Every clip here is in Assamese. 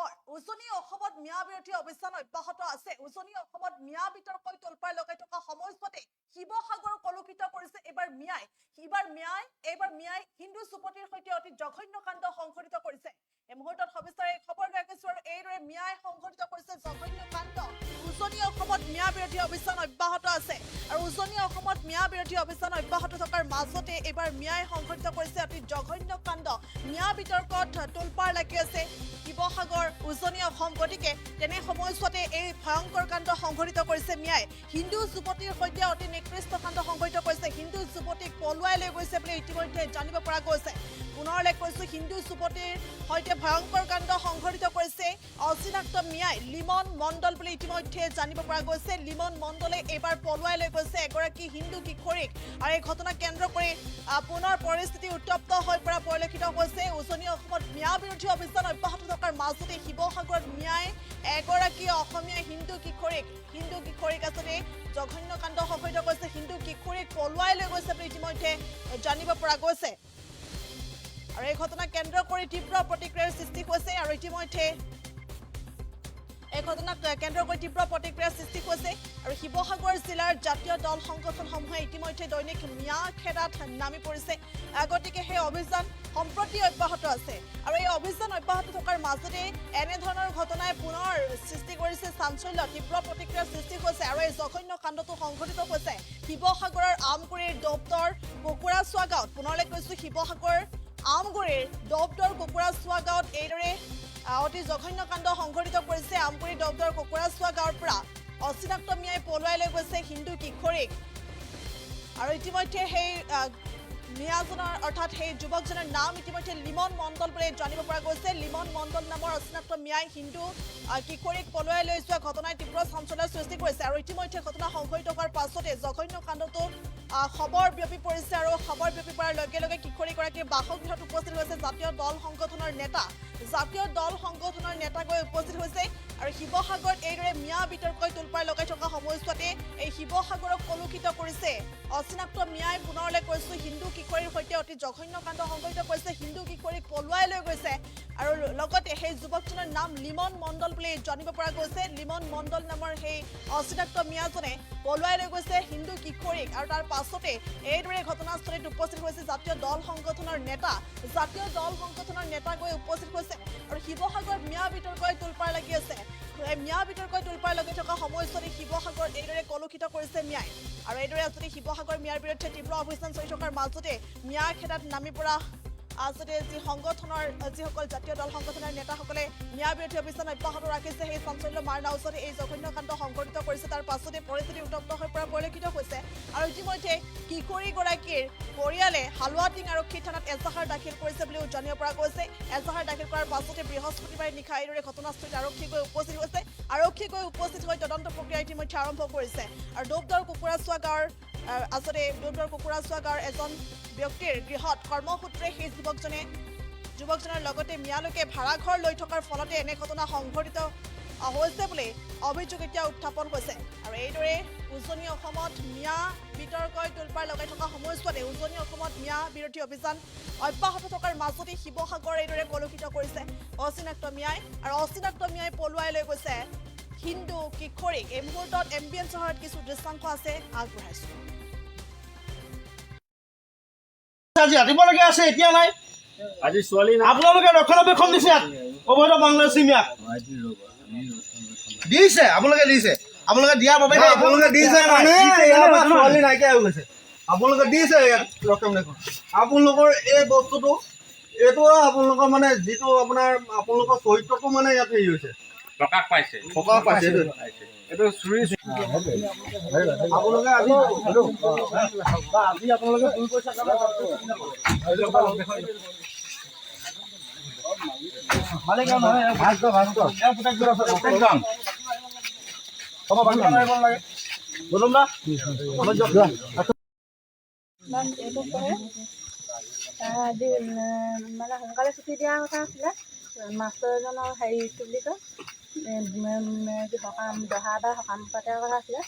খবৰ উজনি অসমত ম্যাদ বিৰোধী অভিযান অব্যাহত আছে। উজনি অসমত ম্যাদ বিতৰ্কই তোলপাৰ লগাই থকা সময়ছোৱাতে শিৱসাগৰ কলুষিত কৰিছে এইবাৰ ম্যাই। এইবাৰ ম্যাই হিন্দু যুৱতীৰ সৈতে অতি জঘন্য কাণ্ড সংঘটিত কৰিছে। এই মুহূৰ্তত সবিস্তাৰে খবৰ লৈ আহিছো আৰু এইদৰে ম্যাই সংঘটিত কৰিছে জঘন্য কাণ্ড। উজনি অসমত ম্যাদ বিৰোধী অভিযান অব্যাহত আছে আৰু উজনি অসমত ম্যাদ বিৰোধী অভিযান অব্যাহত থকাৰ মাজতে এইবাৰ ম্যাই সংঘটিত কৰিছে অতি জঘন্য কাণ্ড। ম্যাদ বিতৰ্কত তোলপাৰ লাগি আছে শিৱসাগৰ উজনি অসম। গতিকে তেনে সময়ছোৱাতে এই ভয়ংকৰ কাণ্ড সংঘটিত কৰিছে ম্যাই। হিন্দু যুৱতীৰ সৈতে অতি নিকৃষ্ট কাণ্ড সংঘটিত কৰিছে। হিন্দু যুৱতীক পলুৱাই লৈ গৈছে বুলি ইতিমধ্যে জানিব পৰা গৈছে। পুনৰ উল্লেখ কৰিছো, হিন্দু যুৱতীৰ সৈতে ভয়ংকৰ কাণ্ড সংঘটিত কৰিছে অচিনাক্ত ম্যাই লিমন মণ্ডল বুলি ইতিমধ্যে জানিব পৰা গৈছে। লিমন মণ্ডলে এইবাৰ পলুৱাই লৈ গৈছে এগৰাকী হিন্দু কিশোৰীক আৰু এই ঘটনাক কেন্দ্ৰ কৰি পুনৰ পৰিস্থিতি উত্তপ্ত হৈ পৰা পৰিলক্ষিত হৈছে। উজনি অসমত ম্যাদ বিৰোধী অভিযান অব্যাহত থকাৰ মাজতে শিৱসাগৰত ম্যাই এগৰাকী অসমীয়া হিন্দু কিশোৰীক আচলতে জঘন্য কাণ্ড সংঘটিত কৰিছে। হিন্দু কিশোৰীক পলুৱাই লৈ গৈছে বুলি ইতিমধ্যে জানিব পৰা গৈছে আৰু এই ঘটনাক কেন্দ্ৰ কৰি তীব্ৰ প্ৰতিক্ৰিয়াৰ সৃষ্টি হৈছে আৰু ইতিমধ্যে এই ঘটনাক কেন্দ্ৰ কৰি তীব্ৰ প্ৰতিক্ৰিয়াৰ সৃষ্টি হৈছে আৰু শিৱসাগৰ জিলাৰ জাতীয় দল সংগঠনসমূহে ইতিমধ্যে দৈনিক ম্যাদ খেদাত নামি পৰিছে। গতিকে সেই অভিযান সম্প্ৰতি অব্যাহত আছে আৰু এই অভিযান অব্যাহত থকাৰ মাজতে এনেধৰণৰ ঘটনাই পুনৰ সৃষ্টি কৰিছে চাঞ্চল্য। তীব্ৰ প্ৰতিক্ৰিয়াৰ সৃষ্টি হৈছে আৰু এই জঘন্য কাণ্ডটো সংঘটিত হৈছে শিৱসাগৰৰ আমগুৰিৰ দৌপদৰ কুকুৰাচোৱা গাঁৱত। পুনৰলৈ কৈছো, শিৱসাগৰ আমগুৰিৰ দৌপদৰ কুকুৰাচোৱা গাঁৱত এইদৰে অতি জঘন্য কাণ্ড সংঘটিত কৰিছে। আমগুৰি দৌপদৰ কুকুৰাচোৱা গাঁৱৰ পৰা অচিনাক্ত ম্যাই পলুৱাই লৈ গৈছে হিন্দু কিশোৰীক আৰু ইতিমধ্যে সেই ম্যাজনৰ অৰ্থাৎ সেই যুৱকজনৰ নাম ইতিমধ্যে লিমন মণ্ডল বুলি জানিব পৰা গৈছে। লিমন মণ্ডল নামৰ অচিনাক্ত ম্যাই হিন্দু কিশোৰীক পলুৱাই লৈ যোৱা ঘটনাই তীব্ৰ চাঞ্চল্যৰ সৃষ্টি কৰিছে আৰু ইতিমধ্যে ঘটনা সংঘটিত হোৱাৰ পাছতে জঘন্য কাণ্ডটো খবৰ বিয়পি পৰিছে আৰু খবৰ বিয়পি পৰাৰ লগে লগে কিশোৰীগৰাকীৰ বাসগৃহত উপস্থিত হৈছে জাতীয় দল সংগঠনৰ নেতা গৈ উপস্থিত হৈছে আৰু শিৱসাগৰত এইদৰে ম্যাদ বিতৰ্কই তোলপাৰ লগাই থকা সময়ছোৱাতে এই শিৱসাগৰক কলুষিত কৰিছে অচিনাক্ত ম্যাই। পুনৰলৈ কৈছো, হিন্দু কিশোৰীৰ সৈতে অতি জঘন্য কাণ্ড সংঘটিত কৰিছে। হিন্দু কিশোৰীক পলুৱাই লৈ গৈছে আৰু লগতে সেই যুৱকজনৰ নাম লিমন মণ্ডল বুলি জানিব পৰা গৈছে। লিমন মণ্ডল নামৰ সেই অচিনাক্ত ম্যাজনে পলুৱাই লৈ গৈছে হিন্দু কিশোৰীক আৰু তাৰ পাছতে এইদৰে ঘটনাস্থলীত উপস্থিত হৈছে জাতীয় দল সংগঠনৰ নেতা গৈ উপস্থিত হৈছে আৰু শিৱসাগৰত ম্যাদ বিতৰ্কই তোলপাৰ লাগি আছে। ম্যাদ বিতৰ্কই তোলপাৰ লাগি থকা সময়ছোৱাতে শিৱসাগৰত এইদৰে কলুষিত কৰিছে ম্যাই আৰু এইদৰে আচলতে শিৱসাগৰ ম্যাৰ বিৰুদ্ধে তীব্ৰ অভিযান চলি থকাৰ মাজতে ম্যাদ খেদাত নামি পৰা আচলতে যিসকল জাতীয় দল সংগঠনৰ নেতাসকলে ম্যাদ বিৰোধী অভিযান অব্যাহত ৰাখিছে সেই চাঞ্চল্য মাৰ নাওচতে এই জঘন্য কাণ্ড সংঘটিত কৰিছে। তাৰ পাছতে পৰিস্থিতি উত্তপ্ত হৈ পৰা পৰিলক্ষিত হৈছে আৰু ইতিমধ্যে কিশোৰীগৰাকীৰ পৰিয়ালে হালুৱাটিং আৰক্ষী থানাত এজাহাৰ দাখিল কৰিছে বুলিও জানিব পৰা গৈছে। এজাহাৰ দাখিল কৰাৰ পাছতে বৃহস্পতিবাৰে নিশা এইদৰে ঘটনাস্থলীত আৰক্ষী গৈ উপস্থিত হৈ তদন্ত প্ৰক্ৰিয়া ইতিমধ্যে আৰম্ভ কৰিছে আৰু দৌপদৰ কুকুৰাচোৱা গাঁৱৰ এজন ব্যক্তিৰ গৃহত কৰ্মসূত্ৰে সেই যুৱকজনৰ লগতে ম্যালৈকে ভাড়াঘৰ লৈ থকাৰ ফলতে এনে ঘটনা সংঘটিত হৈছে বুলি অভিযোগ এতিয়া উত্থাপন হৈছে আৰু এইদৰে উজনি অসমত ম্যাদ বিতৰ্কই তোলপাৰ লগাই থকা সময়ছোৱাতে উজনি অসমত ম্যাদ বিৰোধী অভিযান অব্যাহত থকাৰ মাজতে শিৱসাগৰ এইদৰে কলুষিত কৰিছে অচিনাক্ত ম্যাই আৰু অচিনাক্ত ম্যাই পলুৱাই লৈ গৈছে হিন্দু কিশোৰীক। এই মুহূৰ্তত এমবিএন চহৰত কিছু দৃশ্যাংশ আছে, আগবঢ়াইছো। আজি ৰাতিপুৱালৈকে আছে, এতিয়া নাই। আজি ছোৱালী আপোনালোকে ৰক্ষণাবেক্ষণ দিছে অবৈধ বাংলাদেশী ম্যাদ দিছে, আপোনালোকে দিয়াৰ বাবে আপোনালোকে দিছে মানে ছোৱালী নাইকিয়া হৈ গৈছে। আপোনালোকে দিছে ৰক্ষণাবেক্ষণ। আপোনালোকৰ এই বস্তুটো এইটো আপোনালোকৰ মানে যিটো আপোনালোকৰ চৰিত্ৰটো মানে ইয়াত হেৰি হৈছে, প্ৰকাশ পাইছে এইটো চুৰি। আপোনালোকে আজি আপোনালোকে 2 পইচা মানে সোনকালে ছুটি দিয়াৰ কথা আছিলে। মাষ্টৰ এজনৰ হেৰি কি বুলি কয় সকাম দহা বা সকাম পতাৰ কথা আছিলে।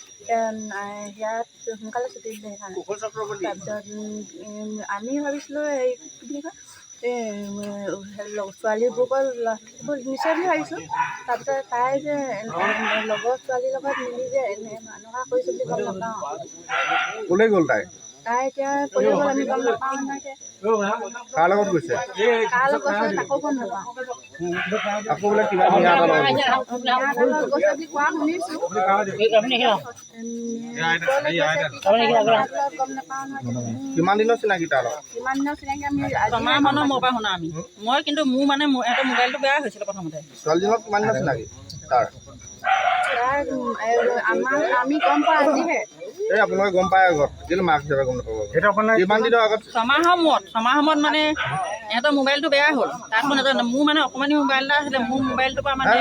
ইয়াত সোনকালে ছুটি দিলে সেইকাৰণে। তাৰপিছত আমি ভাবিছিলোঁ হেৰি কি বুলি কয় ছোৱালীবোৰকৰ নিশ্চয় বুলি ভাবিছোঁ। তাৰপিছত তাই যে লগৰ ছোৱালীৰ লগত মিলি যে এনেকুৱা কৰিছে বুলি গম নাপাওঁ। ক'লৈ গ'ল তাই? তাই এতিয়া ক'লৈ গ'ল আমি গম নাপাওঁ নহয় এতিয়া। কাৰ লগত গৈছে? কাৰ লগত গৈছে তাকো গম নাপাওঁ। আকৌ বোলে কিবা মিয়া এটা লগত গৈছে। মিয়াহঁতৰ লগত গৈছে বুলি কোৱা শুনিছোঁ। ক'লৈ গৈছে গম নাপাওঁ নহয়। কিমান দিনৰ চিনাকি তাৰ লগত? কিমান দিনৰ চিনাকি আমি ছমাহমানৰ মোৰ পৰা শুনা আমি। মই কিন্তু মোৰ মানে এটা মোবাইলটো বেয়া হৈছিলে প্ৰথমতে। ছোৱালীজনৰ কিমান দিনৰ চিনাকি তাৰ? আমি গম পাওঁ আজিহে। এই আপোনালোকে গম পায় আগত, কিন্তু মাক হিচাপে গম নাপাব। কিমান দিনৰ আগত? ছমাহৰ মূৰত মানে ইহঁতৰ মোবাইলটো বেয়া হ'ল। তাত মই নাজানো, মোৰ মানে অকণমানি মোবাইল এটা আছিলে, মোৰ মোবাইলটোৰ পৰা মানে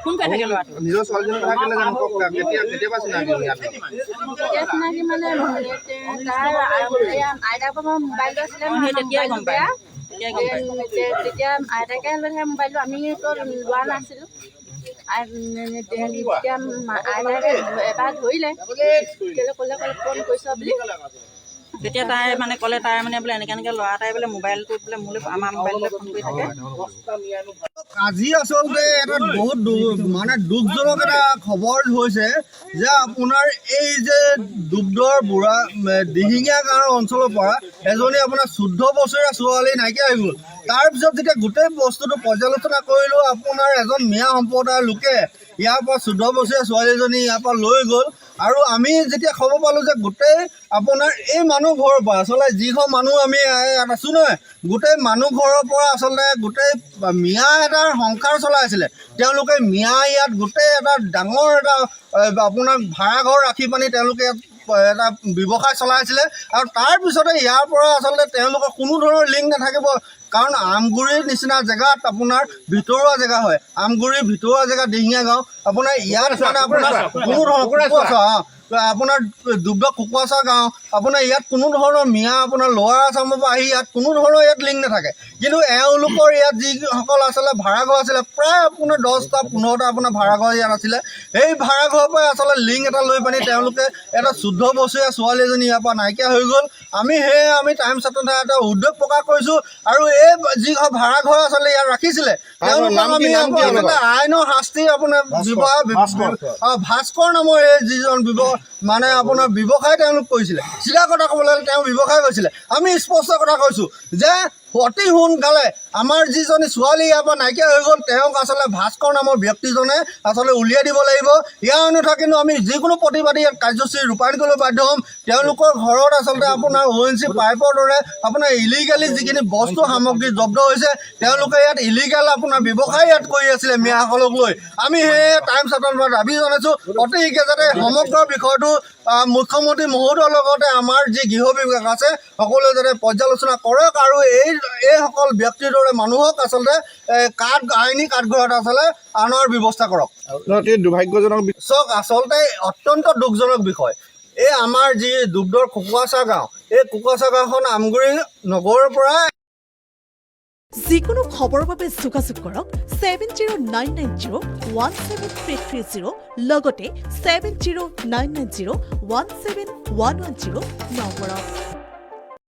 ফোন কৰি থাকে ল'ৰাটো। নিজৰ ছোৱালীজনীৰ কথা কেলে জানো? কেতিয়াবা চিনাকি ইয়াত? কেতিয়া চিনাকি মানে তাৰ আইতাকৰ পৰা মোবাইলটো আছিলে সেই তেতিয়াই গম পায়। তেতিয়া আইতাকে লৈ থাকে মোবাইলটো, আমিতো লোৱা নাছিলোঁ। তেতিয়া আইতাকে এবাৰ ধৰিলে ক'লে ফোন কৰিছ বুলি। তেতিয়া তাই মানে ক'লে, তাই মানে বোলে এনেকৈ ল'ৰা এটাই বোলে মোবাইলটো বোলে মোলৈ আমাৰ মোবাইললৈ ফোন কৰি থাকে। আজি আচলতে এটা বহুত মানে দুখজনক এটা খবৰ হৈছে যে আপোনাৰ এই যে দুগ্ধৰ বুঢ়া দিহিঙীয়া গাঁৱৰ অঞ্চলৰ পৰা এজনী আপোনাৰ 14 বছৰীয়া ছোৱালী নাইকিয়া হৈ গ'ল। তাৰপিছত যেতিয়া গোটেই বস্তুটো পৰ্যালোচনা কৰিলোঁ, আপোনাৰ এজন মিয়া সম্প্ৰদায়ৰ লোকে ইয়াৰ পৰা 14 বছৰীয়া ছোৱালীজনী ইয়াৰ পৰা লৈ গ'ল। আৰু আমি যেতিয়া খবৰ পালোঁ যে গোটেই আপোনাৰ এই মানুহ ঘৰৰ পৰা আচলতে যিখন মানুহ আমি ইয়াত আছোঁ নহয়, গোটেই মানুহ ঘৰৰ পৰা আচলতে গোটেই মিয়া এটাৰ সংসাৰ চলাই আছিলে। তেওঁলোকে মিয়া ইয়াত গোটেই এটা ডাঙৰ এটা আপোনাৰ ভাড়াঘৰ ৰাখি পানি তেওঁলোকে ইয়াত এটা ব্যৱসায় চলাইছিলে। আৰু তাৰপিছতে ইয়াৰ পৰা আচলতে তেওঁলোকৰ কোনো ধৰণৰ লিংক নাথাকিব, কাৰণ আমগুৰিৰ নিচিনা জেগাত আপোনাৰ ভিতৰুৱা জেগা হয়, আমগুৰিৰ ভিতৰুৱা জেগা দিহিঙীয়া গাঁও। আপোনাৰ ইয়াত মানে আপোনাৰ কোনো ধৰণৰ আপোনাৰ দুগ্ধ কুকুৱাচা গাঁও, আপোনাৰ ইয়াত কোনো ধৰণৰ মিয়া আপোনাৰ লোৱাৰ আছামৰ পৰা আহি ইয়াত কোনো ধৰণৰ ইয়াত লিংক নাথাকে। কিন্তু এওঁলোকৰ ইয়াত যিসকল আচলতে ভাড়াঘৰ আছিলে, প্ৰায় আপোনাৰ 10টা 15টা আপোনাৰ ভাড়াঘৰ ইয়াত আছিলে। এই ভাড়াঘৰৰ পৰা আচলতে লিংক এটা লৈ পানি তেওঁলোকে এটা 14 বছৰীয়া ছোৱালী এজনী ইয়াৰ পৰা নাইকিয়া হৈ গ'ল। আমি টাইমছ এটা উদ্বেগ প্ৰকাশ কৰিছোঁ। আৰু এই যিঘৰ ভাড়াঘৰ আচলতে ইয়াত ৰাখিছিলে তেওঁলোকক আমি আইনৰ শাস্তি আপোনাৰ ভাস্কৰ নামৰ এই যিজন মানে আপোনাৰ ব্যৱসায় তেওঁলোক কৰিছিলে, চিধা কথা ক'বলৈ গ'লে তেওঁ ব্যৱসায় কৰিছিলে। আমি স্পষ্ট কথা কৈছোঁ যে অতি সোনকালে আমাৰ যিজনী ছোৱালী ইয়াৰ পৰা নাইকিয়া হৈ গ'ল, তেওঁক আচলতে ভাস্কৰ নামৰ ব্যক্তিজনে আচলতে উলিয়াই দিব লাগিব। ইয়াৰ অন্যথা কিন্তু আমি যিকোনো প্ৰতিবাদী ইয়াত কাৰ্যসূচী ৰূপায়ণ কৰিবলৈ বাধ্য হ'ম। তেওঁলোকৰ ঘৰত আচলতে আপোনাৰ ONC পাইপৰ দৰে আপোনাৰ ইলিগেলি যিখিনি বস্তু সামগ্ৰী জব্দ হৈছে, তেওঁলোকে ইয়াত ইলিগেল আপোনাৰ ব্যৱসায় ইয়াত কৰি আছিলে মিয়াসকলক লৈ। আমি সেই টাইমছ এটাৰ দাবী জনাইছোঁ অতি শীঘ্ৰে যাতে সমগ্ৰ বিষয়টো মুখ্যমন্ত্ৰী মহোদয়ৰ লগতে আমাৰ যি গৃহ বিভাগ আছে সকলোৱে যাতে পৰ্যালোচনা কৰক আৰু এইসকল ব্যক্তিৰ দৰে মানুহক আচলতে আইনী কাঠগড়াত আচলতে আনৰ ব্যৱস্থা কৰক। দুৰ্ভাগ্যজনক চাওক, আচলতে অত্যন্ত দুখজনক বিষয়। এই আমাৰ যি দুগ্ধৰ কুকুৱাচা গাঁও, এই কুকুৱাচা গাঁওখন আমগুৰি নগৰৰ পৰা যিকোনো খবৰৰ বাবে যোগাযোগ কৰক 7099017330 লগতে 7099017110 নম্বৰত।